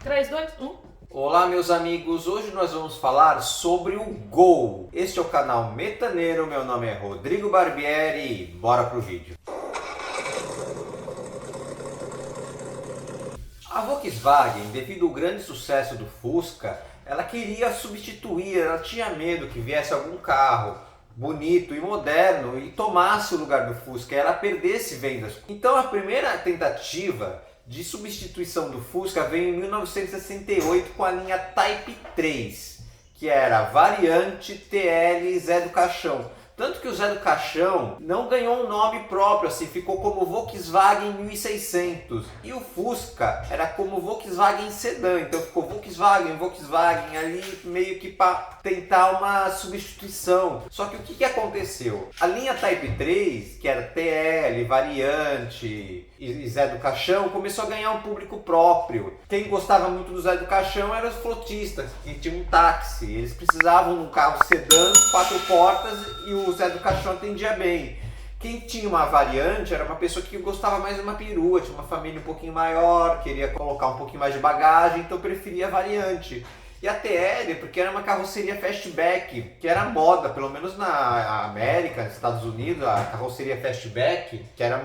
3, 2, 1. Olá, meus amigos, hoje nós vamos falar sobre o Gol. Este é o canal Metaneiro, meu nome é Rodrigo Barbieri e bora pro vídeo. A Volkswagen, devido ao grande sucesso do Fusca, ela queria substituir, ela tinha medo que viesse algum carro bonito e moderno e tomasse o lugar do Fusca, ela perdesse vendas. Então a primeira tentativa de substituição do Fusca veio em 1968 com a linha Type 3, que era a variante TL Zé do Caixão. Tanto que o Zé do Caixão não ganhou um nome próprio, assim, ficou como Volkswagen 1600. E o Fusca era como Volkswagen Sedã, então ficou Volkswagen ali meio que para tentar uma substituição. Só que o que aconteceu? A linha Type 3, que era TL, variante e Zé do Caixão, começou a ganhar um público próprio. Quem gostava muito do Zé do Caixão eram os frotistas, que tinham um táxi. Eles precisavam de um carro sedã, 4 portas, e o Zé do Caixão atendia bem. Quem tinha uma variante era uma pessoa que gostava mais de uma perua, tinha uma família um pouquinho maior, queria colocar um pouquinho mais de bagagem, então preferia a variante. E a TL, porque era uma carroceria fastback, que era moda, pelo menos na América, nos Estados Unidos, a carroceria fastback, que era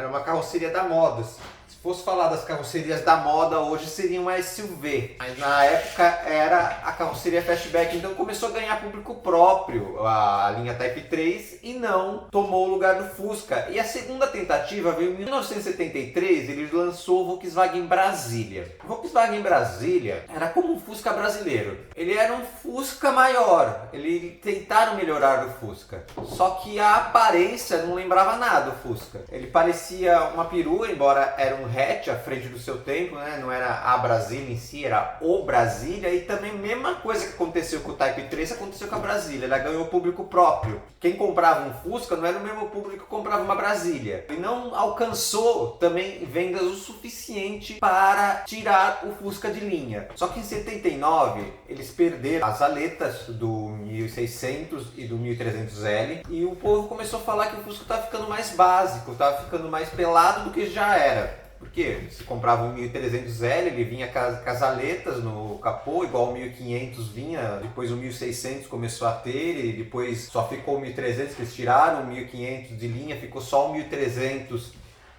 uma carroceria da moda. Se fosse falar das carrocerias da moda, hoje seria uma SUV. Mas na época era a carroceria fastback, então começou a ganhar público próprio a linha Type 3 e não tomou o lugar do Fusca. E a segunda tentativa veio em 1973, ele lançou o Volkswagen Brasília. O Volkswagen Brasília era como um Fusca brasileiro. Ele era um Fusca maior, ele tentaram melhorar o Fusca. Só que a aparência não lembrava nada do Fusca. Ele parecia uma perua, embora era um hatch à frente do seu tempo, né? Não era a Brasília em si, era o Brasília. E também a mesma coisa que aconteceu com o Type 3 aconteceu com a Brasília, ela ganhou público próprio. Quem comprava um Fusca não era o mesmo público que comprava uma Brasília. E não alcançou também vendas o suficiente para tirar o Fusca de linha. Só que em 79 eles perderam as aletas do 1600 e do 1300L e o povo começou a falar que o Fusca estava ficando mais básico, estava ficando mais pelado do que já era. Porque se comprava um 1300L, ele vinha com as aletas no capô, igual o 1500 vinha, depois o 1600 começou a ter, e depois só ficou o 1300 que eles tiraram, o 1500 de linha, ficou só o 1300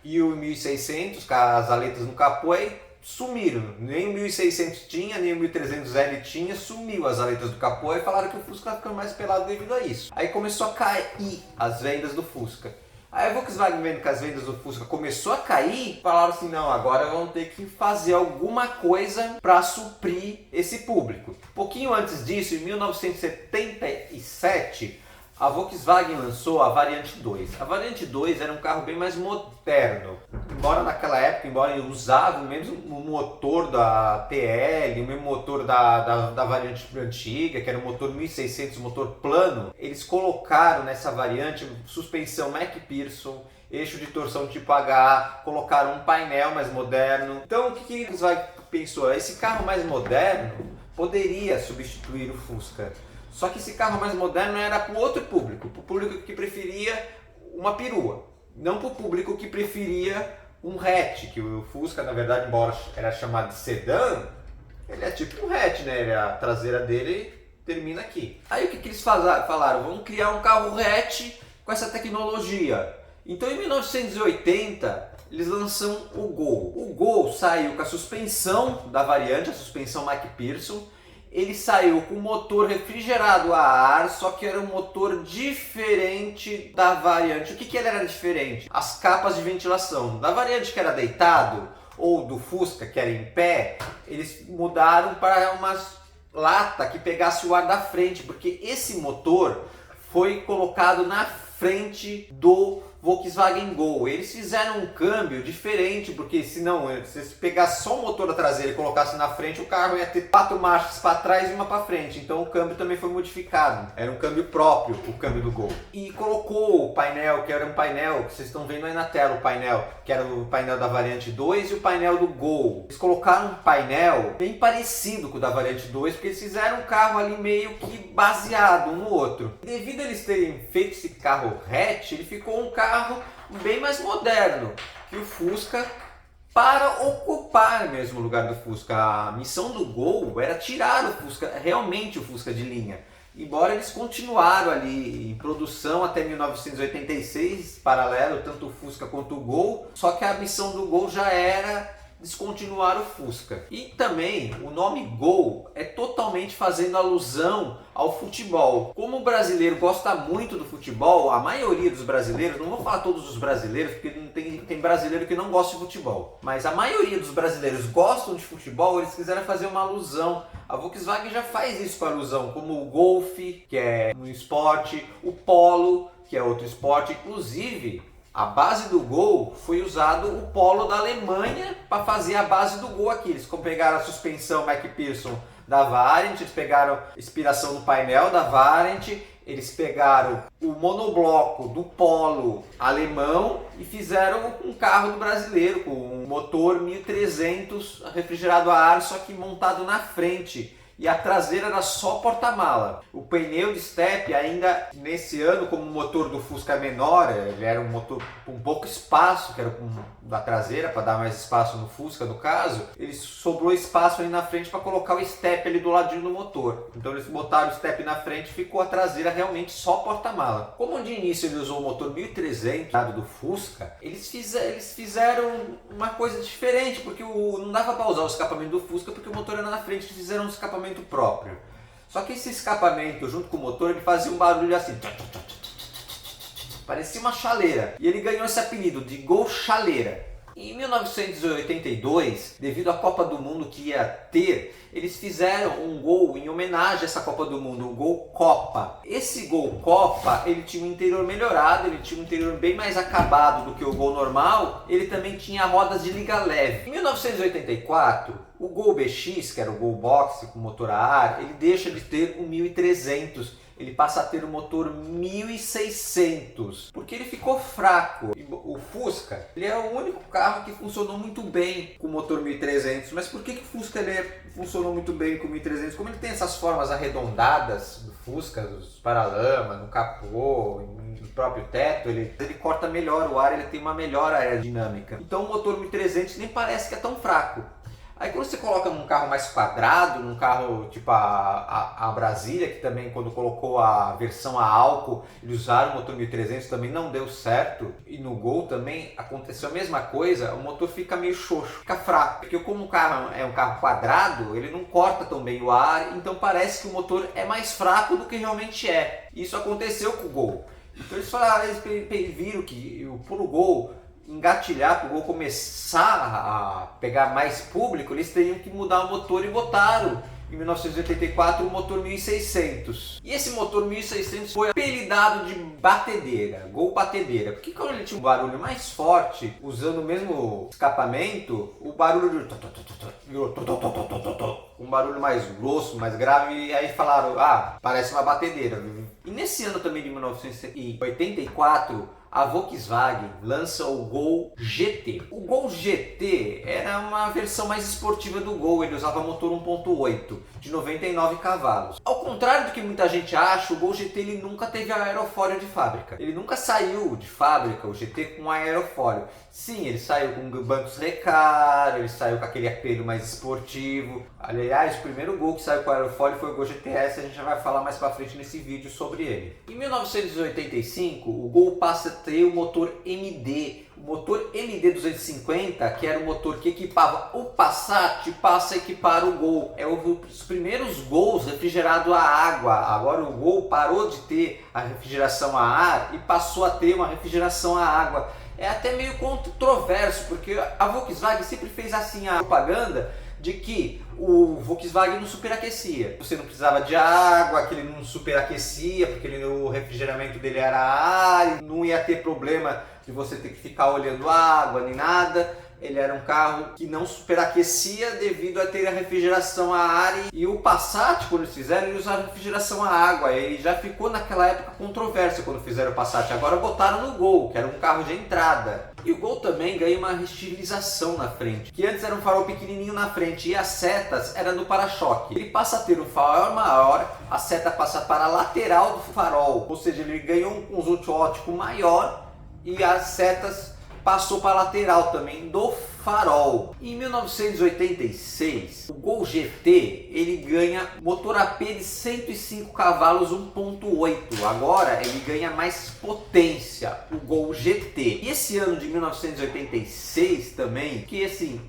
e o 1600 com as aletas no capô, aí sumiram. Nem o 1600 tinha, nem o 1300L tinha, sumiu as aletas do capô, e falaram que o Fusca estava ficando mais pelado devido a isso. Aí começou a cair as vendas do Fusca. Aí a Volkswagen, vendo que as vendas do Fusca começou a cair, falaram assim, não, agora vamos ter que fazer alguma coisa para suprir esse público. Pouquinho antes disso, em 1977, a Volkswagen lançou a Variante 2. A Variante 2 era um carro bem mais moderno. Embora naquela época, ele usava o mesmo motor da TL, o mesmo motor da variante antiga, que era o motor 1600, motor plano, eles colocaram nessa variante suspensão McPherson, eixo de torção tipo H, colocaram um painel mais moderno. Então o que a Volkswagen pensou? Esse carro mais moderno poderia substituir o Fusca. Só que esse carro mais moderno era para o outro público, para o público que preferia uma perua, não para o público que preferia um hatch, que o Fusca, na verdade, embora era chamado de sedã, ele é tipo um hatch, né? A traseira dele termina aqui. Aí o que eles falaram? Vamos criar um carro hatch com essa tecnologia. Então em 1980 eles lançam o Gol. O Gol saiu com a suspensão da variante, a suspensão McPherson. Ele saiu com motor refrigerado a ar, só que era um motor diferente da variante. O que ele era diferente? As capas de ventilação. Da variante que era deitado, ou do Fusca que era em pé, eles mudaram para uma lata que pegasse o ar da frente, porque esse motor foi colocado na frente do Volkswagen Gol. Eles fizeram um câmbio diferente, porque senão, se você pegasse só o motor da traseira e colocasse na frente, o carro ia ter 4 marchas para trás e uma para frente. Então o câmbio também foi modificado. Era um câmbio próprio, o câmbio do Gol. E colocou o painel, que era um painel, que vocês estão vendo aí na tela, o painel, que era o painel da variante 2 e o painel do Gol. Eles colocaram um painel bem parecido com o da variante 2, porque eles fizeram um carro ali meio que baseado um no outro. Devido a eles terem feito esse carro hatch, ele ficou um carro bem mais moderno que o Fusca para ocupar mesmo o lugar do Fusca. A missão do Gol era tirar o Fusca, realmente o Fusca de linha. Embora eles continuaram ali em produção até 1986, paralelo, tanto o Fusca quanto o Gol, só que a missão do Gol já era descontinuar o Fusca. E também o nome Gol é totalmente fazendo alusão ao futebol. Como o brasileiro gosta muito do futebol, a maioria dos brasileiros, não vou falar todos os brasileiros, porque tem brasileiro que não gosta de futebol, mas a maioria dos brasileiros gostam de futebol, eles quiseram fazer uma alusão. A Volkswagen já faz isso com alusão, como o Golf, que é um esporte, o Polo, que é outro esporte. Inclusive, a base do Gol foi usado o Polo da Alemanha para fazer a base do Gol aqui. Eles pegaram a suspensão McPherson da Variant, eles pegaram inspiração no painel da Variant, eles pegaram o monobloco do Polo alemão e fizeram um carro do brasileiro com um motor 1300 refrigerado a ar, só que montado na frente. E a traseira era só porta-mala. O pneu de step ainda nesse ano, como o motor do Fusca é menor, ele era um motor com pouco espaço, que era da traseira, para dar mais espaço no Fusca no caso, ele sobrou espaço ali na frente para colocar o step ali do ladinho do motor. Então eles botaram o step na frente e ficou a traseira realmente só porta-mala. Como de início ele usou o motor 1300 do Fusca, eles fizeram uma coisa diferente, porque não dava para usar o escapamento do Fusca porque o motor era na frente, eles fizeram um escapamento próprio. Só que esse escapamento junto com o motor ele fazia um barulho assim, parecia uma chaleira, e ele ganhou esse apelido de Gol Chaleira. Em 1982, devido à Copa do Mundo que ia ter, eles fizeram um Gol em homenagem a essa Copa do Mundo, o Gol Copa. Esse Gol Copa, ele tinha um interior melhorado, ele tinha um interior bem mais acabado do que o Gol normal, ele também tinha rodas de liga leve. Em 1984, o Gol BX, que era o Gol Box com motor a ar, ele deixa de ter o 1300. Ele passa a ter o motor 1600, porque ele ficou fraco. O Fusca, ele é o único carro que funcionou muito bem com o motor 1300, mas por que o Fusca funcionou muito bem com o 1300? Como ele tem essas formas arredondadas do Fusca, os paralamas, no capô, no próprio teto, ele corta melhor o ar, ele tem uma melhor aerodinâmica. Então o motor 1300 nem parece que é tão fraco. Aí quando você coloca num carro mais quadrado, num carro tipo a Brasília, que também quando colocou a versão a álcool, eles usaram o motor 1300, também não deu certo. E no Gol também aconteceu a mesma coisa, o motor fica meio xoxo, fica fraco. Porque como o carro é um carro quadrado, ele não corta tão bem o ar, então parece que o motor é mais fraco do que realmente é. Isso aconteceu com o Gol. Então eles falaram, eles viram que pro Gol engatilhar, para o Gol começar a pegar mais público, eles teriam que mudar o motor e botaram em 1984 o motor 1600. E esse motor 1600 foi apelidado de batedeira, Gol batedeira, porque quando ele tinha um barulho mais forte, usando o mesmo escapamento, o barulho um barulho mais grosso, mais grave, e aí falaram, parece uma batedeira. E nesse ano também de 1984, a Volkswagen lança o Gol GT. O Gol GT era uma versão mais esportiva do Gol, ele usava motor 1.8 de 99 cavalos. Ao contrário do que muita gente acha, o Gol GT ele nunca teve aerofólio de fábrica. Ele nunca saiu de fábrica, o GT, com aerofólio. Sim, ele saiu com bancos Recaro, ele saiu com aquele apelo mais esportivo. Aliás, o primeiro Gol que saiu com aerofólio foi o Gol GTS, a gente já vai falar mais pra frente nesse vídeo sobre ele. Em 1985, o Gol passa a ter o motor MD. O motor MD250, que era o motor que equipava o Passat, passa a equipar o Gol. É os primeiros Gols refrigerados a água. Agora o Gol parou de ter a refrigeração a ar e passou a ter uma refrigeração a água. É até meio controverso, porque a Volkswagen sempre fez assim a propaganda de que o Volkswagen não superaquecia. Você não precisava de água, que ele não superaquecia, porque o refrigeramento dele era ar, não ia ter problema de você ter que ficar olhando água nem nada. Ele era um carro que não superaquecia devido a ter a refrigeração a ar. E o Passat, quando eles fizeram, eles usaram refrigeração a água. E já ficou naquela época controvérsia quando fizeram o Passat. Agora botaram no Gol, que era um carro de entrada. E o Gol também ganha uma estilização na frente, que antes era um farol pequenininho na frente e as setas eram no para-choque. Ele passa a ter um farol maior, a seta passa para a lateral do farol, ou seja, ele ganhou um conjunto óptico maior e as setas passou para a lateral também do farol. Em 1986, o Gol GT ele ganha motor AP de 105 cavalos 1.8. Agora ele ganha mais potência, o Gol GT. E esse ano de 1986 também, que assim,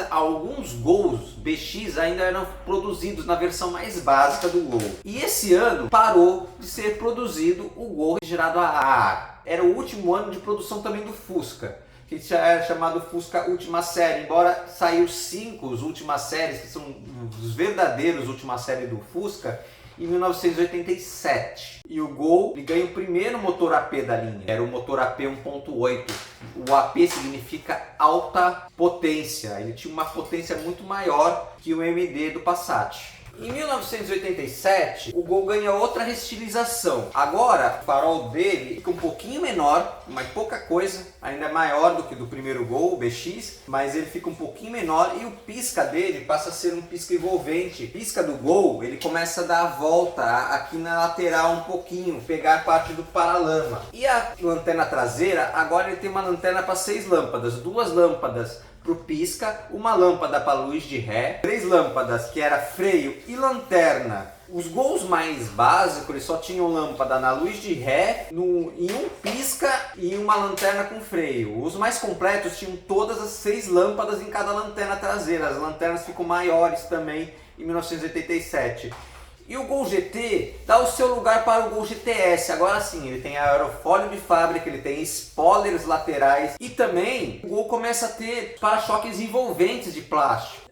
alguns Gols BX ainda eram produzidos na versão mais básica do Gol. E esse ano parou de ser produzido o Gol refrigerado a ar. Era o último ano de produção também do Fusca, que era chamado Fusca Última Série, embora saiu 5 as últimas séries, que são os verdadeiros última série do Fusca, em 1987. E o Gol ele ganha o primeiro motor AP da linha, era o motor AP 1.8. O AP significa alta potência, ele tinha uma potência muito maior que o MD do Passat. Em 1987, o Gol ganha outra restilização. Agora, o farol dele fica um pouquinho menor, mas pouca coisa, ainda é maior do que do primeiro Gol, o BX, mas ele fica um pouquinho menor e o pisca dele passa a ser um pisca envolvente. O pisca do Gol, ele começa a dar a volta aqui na lateral um pouquinho, pegar parte do paralama. E a lanterna traseira, agora ele tem uma lanterna para 6 lâmpadas, 2 lâmpadas para o pisca, uma lâmpada para luz de ré, 3 lâmpadas que era freio e lanterna. Os Gols mais básicos eles só tinham lâmpada na luz de ré, em um pisca e uma lanterna com freio. Os mais completos tinham todas as 6 lâmpadas em cada lanterna traseira. As lanternas ficam maiores também em 1987. E o Gol GT dá o seu lugar para o Gol GTS. Agora sim, ele tem aerofólio de fábrica, ele tem spoilers laterais e também o Gol começa a ter para-choques envolventes de plástico.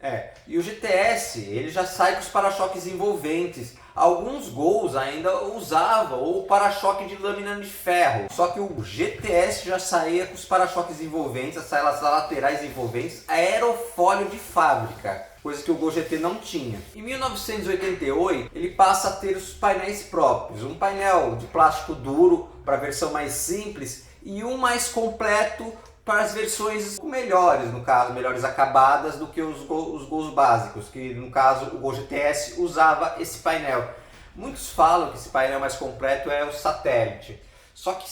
E o GTS ele já sai com os para-choques envolventes. Alguns Gols ainda usavam o para-choque de lâmina de ferro. Só que o GTS já saía com os para-choques envolventes, as laterais envolventes, aerofólio de fábrica. Coisa que o Gol GT não tinha. Em 1988, ele passa a ter os painéis próprios. Um painel de plástico duro para a versão mais simples e um mais completo para as versões melhores, no caso, melhores acabadas do que os Gols básicos, que no caso o Gol GTS usava esse painel. Muitos falam que esse painel mais completo é o satélite. Só que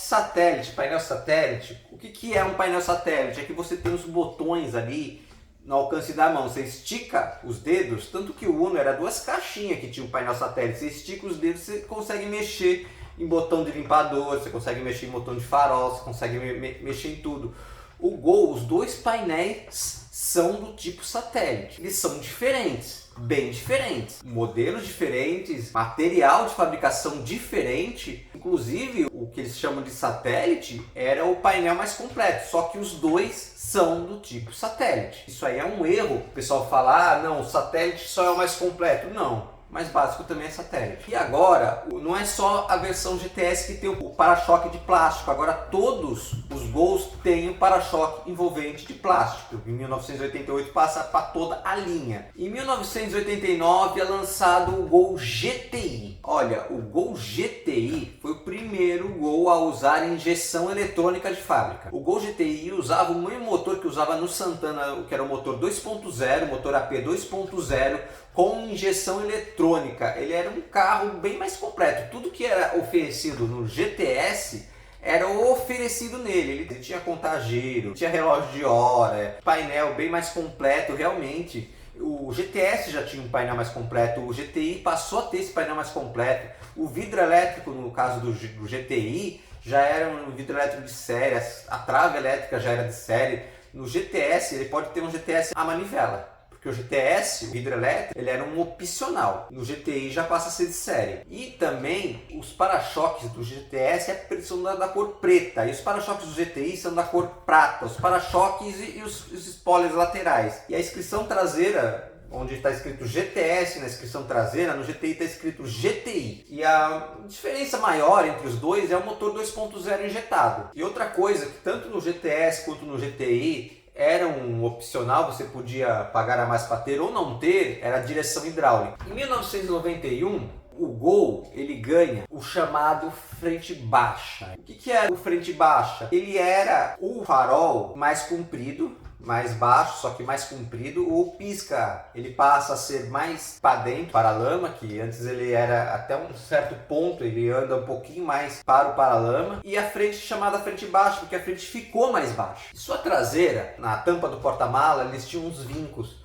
painel satélite, o que é um painel satélite? É que você tem os botões ali no alcance da mão, você estica os dedos, tanto que o Uno era 2 caixinhas que tinha um painel satélite, você estica os dedos, você consegue mexer em botão de limpador, você consegue mexer em botão de farol, você consegue mexer em tudo. O Gol, os 2 painéis são do tipo satélite, eles são diferentes, bem diferentes, modelos diferentes, material de fabricação diferente, inclusive o que eles chamam de satélite era o painel mais completo, só que os 2 são do tipo satélite. Isso aí é um erro, o pessoal fala, não, o satélite só é o mais completo. Não, o mais básico também é satélite. E agora, não é só a versão GTS que tem o para-choque de plástico, agora todos os Gols têm o para-choque envolvente de plástico. Em 1988 passa para toda a linha. Em 1989 é lançado o Gol GTI. Olha, o Gol GTI foi o primeiro Gol a usar injeção eletrônica de fábrica. O Gol GTI usava o mesmo motor que usava no Santana, que era o motor 2.0, motor AP 2.0, com injeção eletrônica. Ele era um carro bem mais completo. Tudo que era oferecido no GTS era oferecido nele. Ele tinha contageiro, tinha relógio de hora, painel bem mais completo realmente. O GTS já tinha um painel mais completo, o GTI passou a ter esse painel mais completo. O vidro elétrico, no caso do GTI, já era um vidro elétrico de série, a trave elétrica já era de série. No GTS, ele pode ter um GTS a manivela. Porque o GTS, o vidro elétrico, ele era um opcional. No GTI já passa a ser de série. E também os para-choques do GTS são da cor preta. E os para-choques do GTI são da cor prata. Os para-choques e os spoilers laterais. E a inscrição traseira, onde está escrito GTS na inscrição traseira, no GTI está escrito GTI. E a diferença maior entre os dois é o motor 2.0 injetado. E outra coisa, que tanto no GTS quanto no GTI era um opcional, você podia pagar a mais para ter ou não ter, era a direção hidráulica. Em 1991, o Gol ele ganha o chamado frente baixa. O que é o frente baixa? Ele era o farol mais comprido, mais baixo, só que mais comprido. O pisca, ele passa a ser mais para dentro, paralama, que antes ele era até um certo ponto, ele anda um pouquinho mais para o paralama. E a frente chamada frente baixa, porque a frente ficou mais baixa. E sua traseira, na tampa do porta-mala, eles tinham uns vincos.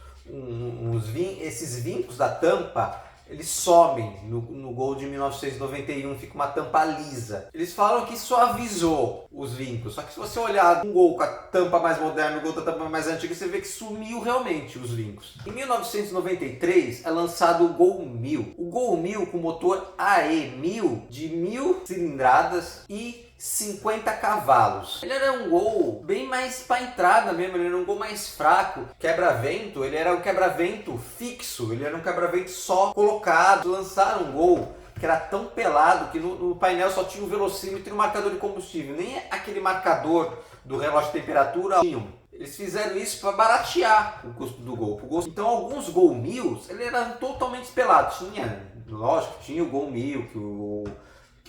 Esses vincos da tampa, eles somem no Gol de 1991, fica uma tampa lisa. Eles falam que suavizou os vincos, só que se você olhar um Gol com a tampa mais moderna, um Gol com a tampa mais antiga, você vê que sumiu realmente os vincos. Em 1993 é lançado o Gol 1000. O Gol 1000 com motor AE 1000 de 1000 cilindradas e 50 cavalos. Ele era um Gol bem mais para entrada mesmo, ele era um Gol mais fraco. Quebra-vento, ele era um quebra-vento fixo, ele era um quebra-vento só colocado. Lançaram um Gol que era tão pelado que no painel só tinha um velocímetro e um marcador de combustível. Nem aquele marcador do relógio de temperatura tinham. Eles fizeram isso para baratear o custo do Gol. Então alguns Gol 1000 ele eram totalmente pelados. Lógico, tinha o Gol 1000 que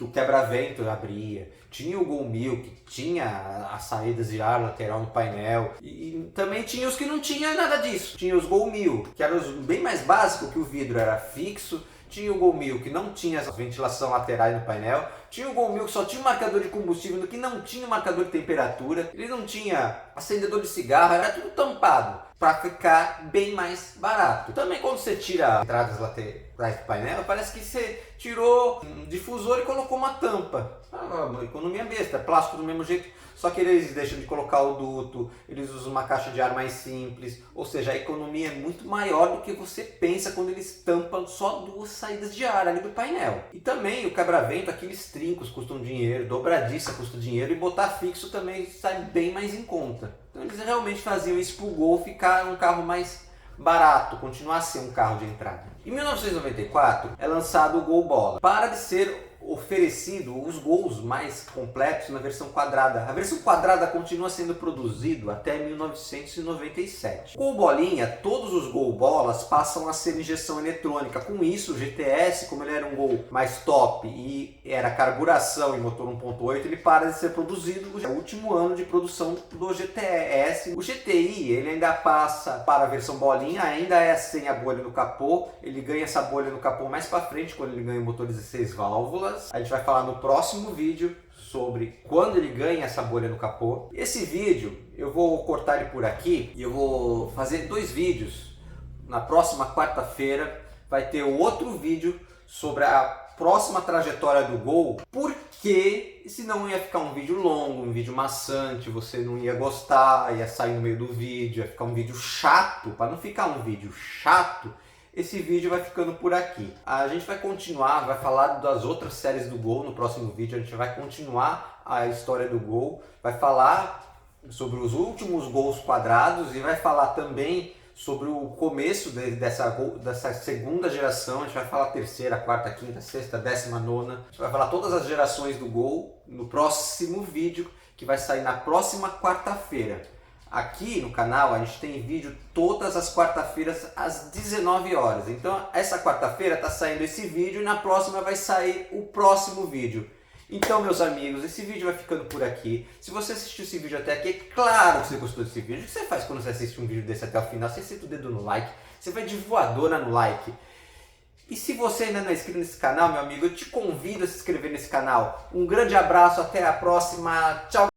o quebra-vento abria, tinha o Gol 1000 que tinha as saídas de ar lateral no painel, e também tinha os que não tinha nada disso. Tinha os Gol 1000 que eram bem mais básicos, que o vidro era fixo. Tinha o Gol 1000 que não tinha essa ventilação lateral no painel. Tinha o Gol 1000 que só tinha um marcador de combustível, que não tinha um marcador de temperatura. Ele não tinha acendedor de cigarro, era tudo tampado para ficar bem mais barato. Também quando você tira as entradas laterais do painel, parece que você tirou um difusor e colocou uma tampa. Uma economia besta, plástico do mesmo jeito, só que eles deixam de colocar o duto, eles usam uma caixa de ar mais simples, ou seja, a economia é muito maior do que você pensa quando eles tampam só 2 saídas de ar ali do painel. E também o quebra-vento, aqueles trincos custam dinheiro, dobradiça custa dinheiro, e botar fixo também sai bem mais em conta. Então eles realmente faziam isso para o Gol ficar um carro mais barato, continuar a ser um carro de entrada. Em 1994 é lançado o Gol Bola. Para de ser oferecido os Gols mais completos na versão quadrada. A versão quadrada continua sendo produzido até 1997. Com o Bolinha, todos os Gol Bolas passam a ser injeção eletrônica. Com isso, o GTS, como ele era um Gol mais top e era carburação e motor 1.8, ele para de ser produzido. É o último ano de produção do GTS. O GTI, ele ainda passa para a versão Bolinha, ainda é sem a bolha no capô. Ele ganha essa bolha no capô mais para frente, quando ele ganha o motor 16 válvulas. A gente vai falar no próximo vídeo sobre quando ele ganha essa bolha no capô. Esse vídeo eu vou cortar ele por aqui e eu vou fazer 2 vídeos. Na próxima quarta-feira vai ter outro vídeo sobre a próxima trajetória do Gol, porque senão ia ficar um vídeo longo, um vídeo maçante, você não ia gostar, ia sair no meio do vídeo, ia ficar um vídeo chato. Para não ficar um vídeo chato, esse vídeo vai ficando por aqui. A gente vai continuar, vai falar das outras séries do Gol no próximo vídeo. A gente vai continuar a história do Gol, vai falar sobre os últimos Gols quadrados e vai falar também sobre o começo dessa segunda geração. A gente vai falar terceira, quarta, quinta, sexta, 19ª. A gente vai falar todas as gerações do Gol no próximo vídeo, que vai sair na próxima quarta-feira. Aqui no canal a gente tem vídeo todas as quarta-feiras às 19 horas. Então essa quarta-feira está saindo esse vídeo e na próxima vai sair o próximo vídeo. Então, meus amigos, esse vídeo vai ficando por aqui. Se você assistiu esse vídeo até aqui, é claro que você gostou desse vídeo. O que você faz quando você assiste um vídeo desse até o final? Você senta o dedo no like, você vai de voadora no like. E se você ainda não é inscrito nesse canal, meu amigo, eu te convido a se inscrever nesse canal. Um grande abraço, até a próxima. Tchau!